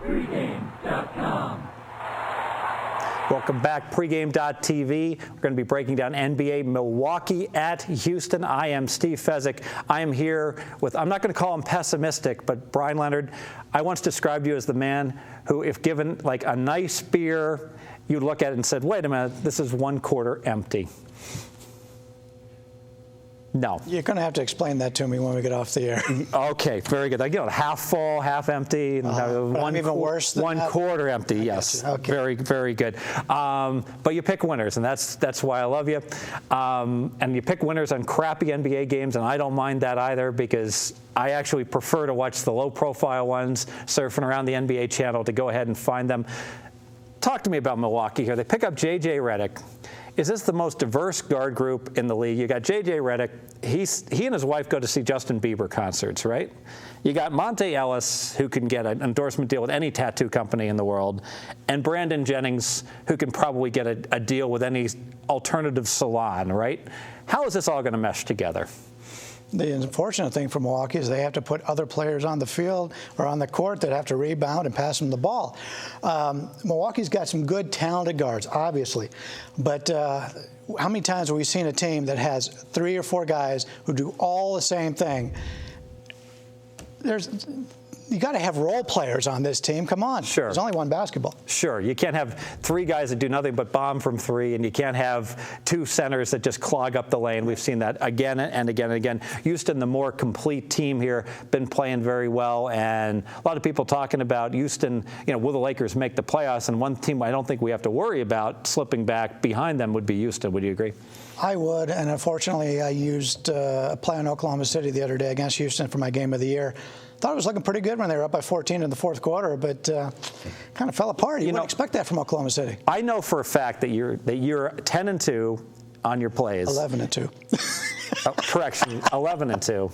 Pregame.com. Welcome back, pregame.tv. We're going to be breaking down NBA Milwaukee at Houston. I am Steve Fezzik. I am here with, I'm not going to call him pessimistic, but Bryan Leonard. I once described you as the man who, if given like a nice beer, you'd look at it and said, wait a minute, this is 1/4 empty. No. You're going to have to explain that to me when we get off the air. Okay, very good. Like, you know, half full, half empty, and even worse than 1/4 empty. Yes, okay. Very, very good. But you pick winners, and that's why I love you. And you pick winners on crappy NBA games, and I don't mind that either because I actually prefer to watch the low-profile ones, surfing around the NBA channel to go ahead and find them. Talk to me about Milwaukee here. They pick up J.J. Redick. Is this the most diverse guard group in the league? You got J.J. Redick. He and his wife go to see Justin Bieber concerts, right? You got Monte Ellis, who can get an endorsement deal with any tattoo company in the world, and Brandon Jennings, who can probably get a deal with any alternative salon, right? How is this all going to mesh together? The unfortunate thing for Milwaukee is they have to put other players on the field or on the court that have to rebound and pass them the ball. Milwaukee's got some good, talented guards, obviously. But how many times have we seen a team that has 3 or 4 guys who do all the same thing? You got to have role players on this team. Come on. Sure. There's only one basketball. Sure. You can't have 3 guys that do nothing but bomb from 3, and you can't have 2 centers that just clog up the lane. We've seen that again and again and again. Houston, the more complete team here, been playing very well, and a lot of people talking about Houston, you know, will the Lakers make the playoffs? And one team I don't think we have to worry about slipping back behind them would be Houston. Would you agree? I would, and unfortunately I used a play in Oklahoma City the other day against Houston for my game of the year. Thought it was looking pretty good when they were up by 14 in the fourth quarter, but kind of fell apart. You wouldn't expect that from Oklahoma City. I know for a fact that you're 10-2 on your plays. 11-2. Correction, 11-2.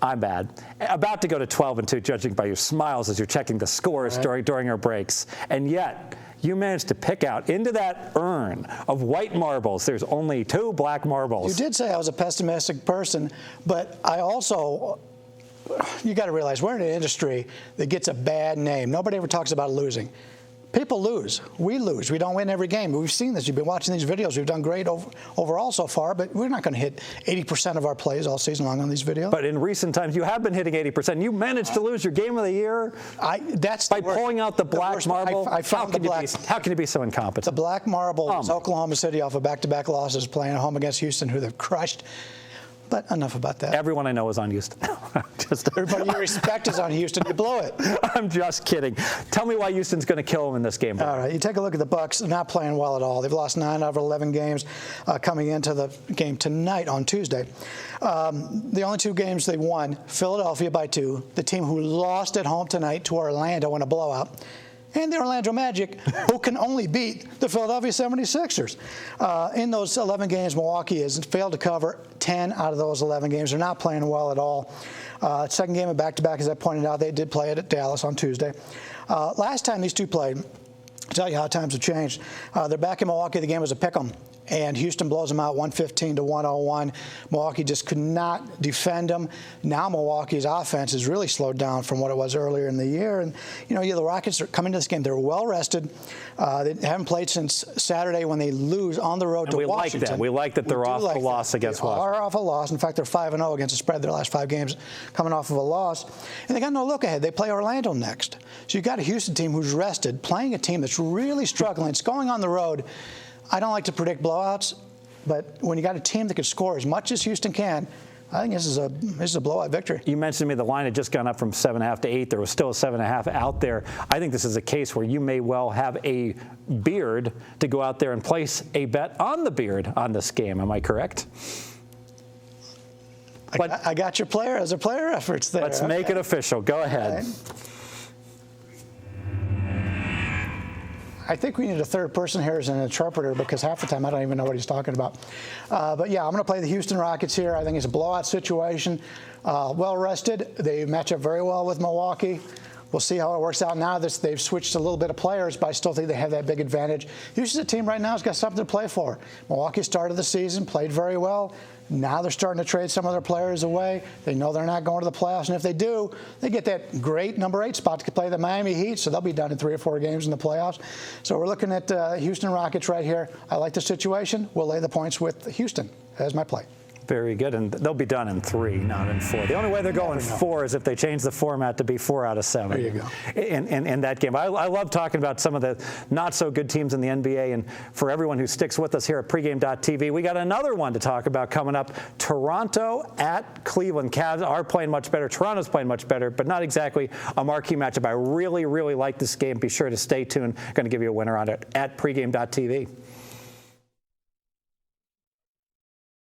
I'm bad. About to go to 12-2, judging by your smiles as you're checking the scores during our breaks, and yet you managed to pick out into that urn of white marbles. There's only 2 black marbles. You did say I was a pessimistic person, but I also. You got to realize we're in an industry that gets a bad name. Nobody ever talks about losing. People lose. We lose. We don't win every game. We've seen this. You've been watching these videos. We've done great overall so far, but we're not going to hit 80% of our plays all season long on these videos. But in recent times, you have been hitting 80%. You managed to lose your game of the year by pulling out the black marble. I found the black. How can you be so incompetent? The black marble was Oklahoma City off of back-to-back losses, playing at home against Houston, who they've crushed. But enough about that. Everyone I know is on Houston. Everybody you respect is on Houston. You blow it. I'm just kidding. Tell me why Houston's going to kill them in this game. All right. You take a look at the Bucks. They're not playing well at all. They've lost 9 out of 11 games coming into the game tonight on Tuesday. The only 2 games they won, Philadelphia by 2, the team who lost at home tonight to Orlando in a blowout, and the Orlando Magic, who can only beat the Philadelphia 76ers. In those 11 games, Milwaukee has failed to cover 10 out of those 11 games. They're not playing well at all. Second game of back-to-back, as I pointed out, they did play it at Dallas on Tuesday. Last time these 2 played, I'll tell you how times have changed. They're back in Milwaukee. The game was a pick-'em. And Houston blows them out 115-101. Milwaukee just could not defend them. Now Milwaukee's offense is really slowed down from what it was earlier in the year. And, you know, the Rockets are coming to this game. They're well rested. They haven't played since Saturday when they lose on the road to Washington. We like that they're off a loss against Washington. They are off a loss. In fact, they're 5-0 against the spread their last 5 games, coming off of a loss. And they got no look ahead. They play Orlando next. So you've got a Houston team who's rested, playing a team that's really struggling. It's going on the road. I don't like to predict blowouts, but when you got a team that can score as much as Houston can, I think this is a blowout victory. You mentioned to me the line had just gone up from 7.5 to 8. There was still a 7.5 out there. I think this is a case where you may well have a beard to go out there and place a bet on the beard on this game. Am I correct? I got your player as a player reference there. Let's make it official. Go ahead. Right. I think we need a third person here as an interpreter because half the time I don't even know what he's talking about. But yeah, I'm going to play the Houston Rockets here. I think it's a blowout situation. Well rested. They match up very well with Milwaukee. We'll see how it works out now that they've switched a little bit of players, but I still think they have that big advantage. Houston's a team right now has got something to play for. Milwaukee started the season, played very well. Now they're starting to trade some of their players away. They know they're not going to the playoffs, and if they do, they get that great number 8 spot to play the Miami Heat, so they'll be done in 3 or 4 games in the playoffs. So we're looking at Houston Rockets right here. I like the situation. We'll lay the points with Houston as my play. Very good, and they'll be done in 3, not in 4. The only way they're going 4 is if they change the format to be 4 out of 7. There you go. In that game. I love talking about some of the not-so-good teams in the NBA, and for everyone who sticks with us here at pregame.tv, we got another one to talk about coming up. Toronto at Cleveland. Cavs are playing much better. Toronto's playing much better, but not exactly a marquee matchup. I really, really like this game. Be sure to stay tuned. Going to give you a winner on it at pregame.tv.